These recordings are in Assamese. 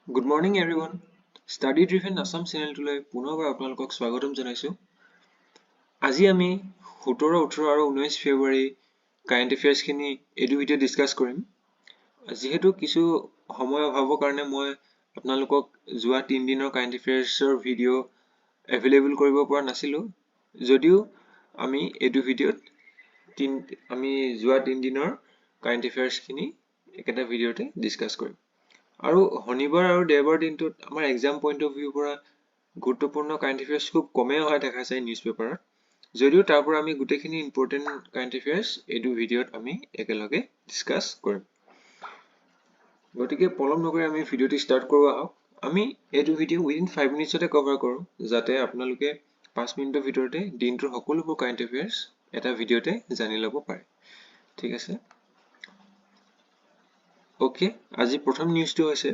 Good morning everyone. Study Driven Assam চেনেলটোলৈ পুনৰবাৰ আপোনালোকক স্বাগতম জনাইছো। আজি আমি 17, 18 আৰু 19 ফেব্ৰুৱাৰী কাৰেণ্ট এফেয়াৰ্ছখিনি এইটো ভিডিঅ' ডিছকাছ কৰিম। যিহেতু কিছু সময় অভাৱৰ কাৰণে মই আপোনালোকক যোৱা 3 দিনৰ কাৰেণ্ট এফেয়াৰ্ছৰ ভিডিঅ' এভেইলেবল কৰিব পৰা নাছিলো। যদিও আমি এইটো ভিডিঅ'ত আমি যোৱা 3 দিনৰ কাৰেণ্ট এফেয়াৰ্ছখিনি একেটা ভিডিঅ'তে ডিছকাছ কৰিম। আৰু শনিবাৰ আৰু দেওবাৰ দিনটোত আমাৰ এক্সাম পইণ্ট অফ ভিউৰ পৰা গুৰুত্বপূৰ্ণ কাৰেণ্ট এফেয়াৰ্ছ খুব কমেই অহা দেখা যায় নিউজ পেপাৰত। যদিও তাৰ পৰা আমি গোটেইখিনি ইম্পৰ্টেণ্ট কাৰেণ্ট এফেয়াৰ্ছ এইটো ভিডিঅ'ত আমি একেলগে ডিছকাছ কৰিম। গতিকে পলম নকৰি আমি ভিডিঅ'টি ষ্টাৰ্ট কৰোঁ আহক। আমি এইটো ভিডিঅ' উইদিন 5 মিনিটছতে কভাৰ কৰোঁ, যাতে আপোনালোকে 5 মিনিটৰ ভিতৰতে দিনটোৰ সকলোবোৰ কাৰেণ্ট এফেয়াৰ্ছ এটা ভিডিঅ'তে জানি ল'ব পাৰে। ঠিক আছে। Okay, আজি প্ৰথম নিউজটো হৈছে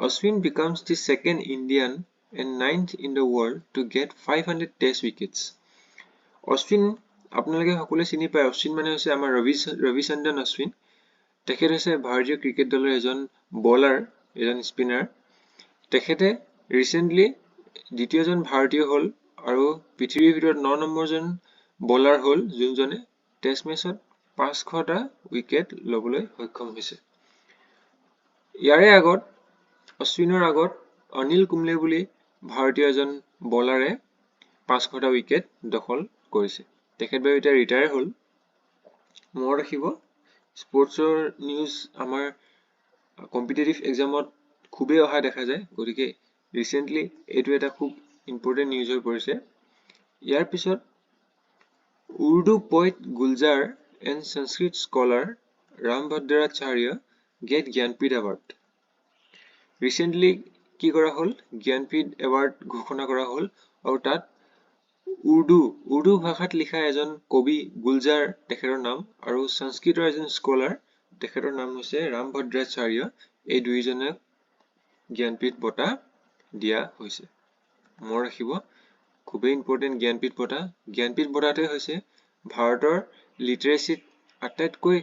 Ashwin becomes the second Indian and 9th in the world to get 500 test wickets. Ashwin আপোনালোকে সকলোৱে চিনি পায়। Ashwin মানে হৈছে আমাৰ ৰবিচন্দ্ৰন অশ্বিন। তেখেত হৈছে ভাৰতীয় ক্ৰিকেট দলৰ এজন বলাৰ, এজন স্পিনাৰ। তেখেতে ৰিচেণ্টলি দ্বিতীয়জন ভাৰতীয় হ'ল আৰু পৃথিৱীৰ ভিতৰত 9 নম্বৰজন বলাৰ হ'ল যোনজনে টেষ্ট মেচত 500টা উইকেট ল'বলৈ সক্ষম হৈছে। ইয়াৰে আগত অশ্বিনৰ আগত অনিল কুম্বলে বুলি ভাৰতীয় এজন বলাৰে 500টা উইকেট দখল কৰিছে। তেখেত বাৰু এতিয়া ৰিটায়াৰ হ'ল। মনত ৰাখিব, স্পৰ্টছৰ নিউজ আমাৰ কম্পিটিটিভ এক্সামত খুবেই অহা দেখা যায়। গতিকে ৰিচেণ্টলি এইটো এটা খুব ইম্পৰ্টেণ্ট নিউজ হৈ পৰিছে। ইয়াৰ পিছত Urdu poet Gulzar and Sanskrit scholar Rambhadracharya get Jnanpith award. Recently কি কৰা হ'ল, জ্ঞানপীঠ এৱাৰ্ড ঘোষণা কৰা হ'ল আৰু তাত উৰ্দু ভাষাত লিখা এজন কবি গুলজাৰ তেখেতৰ নাম আৰু সংস্কৃতৰ এজন স্কলাৰ তেখেতৰ নাম হৈছে ৰামভদ্ৰাচাৰ্য। এই দুইজনক জ্ঞানপীঠ বঁটা দিয়া হৈছে। মনত ৰাখিব, খুবেই ইম্পৰ্টেণ্ট জ্ঞানপীঠ বঁটা। জ্ঞানপীঠ বঁটাটোৱে হৈছে ভাৰতৰ লিটাৰেচিত আটাইতকৈ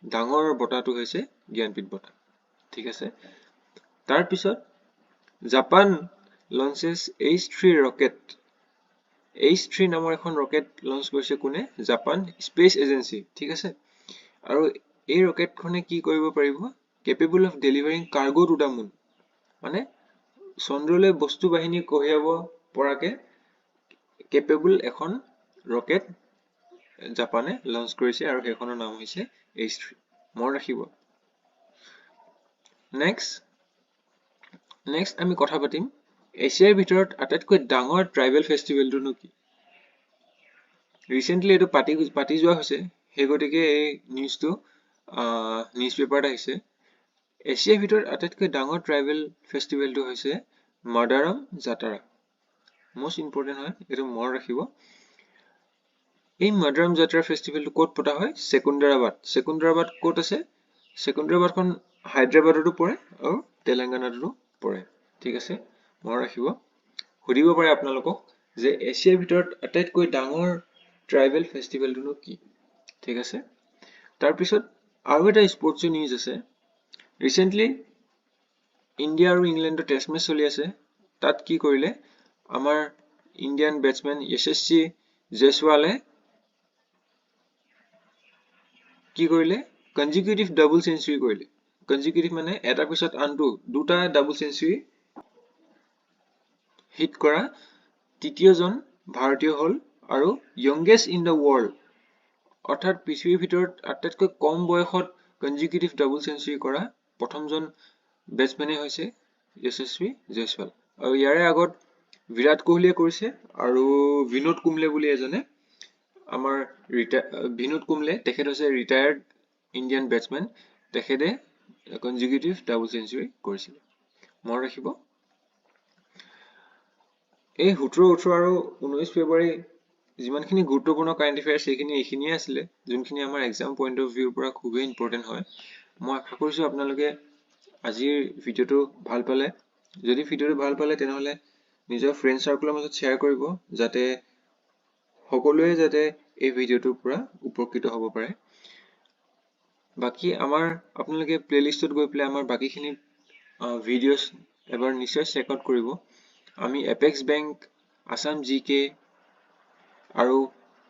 ডাঙৰ বঁটাটো হৈছে জ্ঞানপীঠ বঁটা। ঠিক আছে। তাৰপিছত জাপান লঞ্চেছ H3 ৰকেট। H3 নামৰ এখন ৰকেট লঞ্চ কৰিছে কোনে? Japan space agency. ঠিক আছে। আৰু এই ৰকেটখনে কি কৰিব পাৰিব? Capable of delivering cargo to the moon. মানে চন্দ্ৰলৈ বস্তু বাহিনী কঢ়িয়াব পৰাকে কেপেবল এখন ৰকেট জাপানে লঞ্চ কৰিছে আৰু সেইখনৰ নাম হৈছে H3। মনত ৰাখিব। নেক্সট আমি কথা পাতিম এছিয়াৰ ভিতৰত আটাইতকৈ ডাঙৰ ট্ৰাইবেল ফেষ্টিভেলটোনো কি? ৰিচেণ্টলি এইটো পাতি যোৱা হৈছে, সেই গতিকে এই নিউজটো নিউজ পেপাৰত আহিছে। এছিয়াৰ ভিতৰত আটাইতকৈ ডাঙৰ ট্ৰাইবেল ফেষ্টিভেলটো হৈছে মাদাৰাম জাতাৰা। মষ্ট ইম্পৰ্টেণ্ট হয়, এইটো মনত ৰাখিব। এই মাদাৰাম জাতাৰা ফেষ্টিভেলটো ক'ত পতা হয়? ছেকুণ্ডাৰাবাদ। ছেকুণ্ডাৰাবাদ ক'ত আছে? ছেকুণ্ডাৰাবাদখন হায়দৰাবাদতো পৰে আৰু তেলেংগানাতো পৰে। ঠিক আছে, মনত ৰাখিব। সুধিব পাৰে আপোনালোকক যে এছিয়াৰ ভিতৰত আটাইতকৈ ডাঙৰ ট্ৰাইবেল ফেষ্টিভেলটোনো কি? ঠিক আছে। তাৰপিছত আৰু এটা স্পৰ্টছৰ নিউজ আছে। ৰিচেণ্টলি ইণ্ডিয়া আৰু ইংলেণ্ডৰ টেষ্ট মেচ চলি আছে। তাত কি কৰিলে আমাৰ ইণ্ডিয়ান বেটছমেন য়শস্বী জয়সৱালে কি কৰিলে? কনজিকিউটিভ ডাবল চেঞ্চুৰী কৰিলে। কনজিকিউটিভ মানে এটাৰ পিছত আনটো দুটা ডাবল চেঞ্চুৰী হিট কৰা তৃতীয়জন ভাৰতীয় হ'ল আৰু য়ংগেষ্ট ইন দ্য ৱৰ্ল্ড, অৰ্থাৎ পৃথিৱীৰ ভিতৰত আটাইতকৈ কম বয়সত কনজিকিউটিভ ডাবল চেঞ্চুৰী কৰা প্ৰথমজন বেটছমেনে হৈছে য়শস্বী জয়সৱাল। আৰু ইয়াৰে আগত বিৰাট কোহলিয়ে কৰিছে আৰু বিনোদ কুম্বলে বুলি এজনে আমাৰ বিনোদ কুম্বলে, তেখেত হৈছে ৰিটায়াৰ্ড ইণ্ডিয়ান বেটছমেন। তেখেতে কনজিকিউটিভ ডাবল চেঞ্চুৰী কৰিছিলে। মনত ৰাখিব। এই 17, 18 আৰু 19 ফেব্ৰুৱাৰী যিমানখিনি গুৰুত্বপূৰ্ণ কাৰেণ্ট এফেয়াৰ্ছ এইখিনিয়ে আছিলে, যোনখিনি আমাৰ এক্সাম পইণ্ট অফ ভিউৰ পৰা খুবেই ইম্পৰ্টেণ্ট হয়। মই আশা কৰিছোঁ আপোনালোকে আজিৰ ভিডিঅ'টো ভাল পালে। যদি ভিডিঅ'টো ভাল পালে তেনেহ'লে নিজৰ ফ্ৰেণ্ড চাৰ্কুলৰ মাজত শ্বেয়াৰ কৰিব, যাতে সকলোৱে যাতে এই ভিডিঅ'টোৰ পৰা উপকৃত হ'ব পাৰে। বাকী আপোনালোকে প্লেলিষ্টত গৈ পেলাই আমাৰ বাকীখিনি ভিডিঅ'ছ এবাৰ নিশ্চয় চেক আউট কৰিব আমি এপেক্স বেংক আসাম জিকে আৰু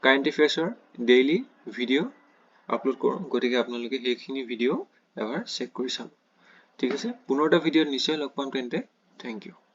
কাৰেণ্ট এফেয়াৰ্ছৰ ডেইলি ভিডিঅ' আপলোড কৰোঁ গতিকে আপোনালোকে সেইখিনি ভিডিঅ' এবাৰ চেক কৰি চাব ঠিক আছে পুনৰ এটা ভিডিঅ'ত নিশ্চয় লগ পাম তেন্তে থেংক ইউ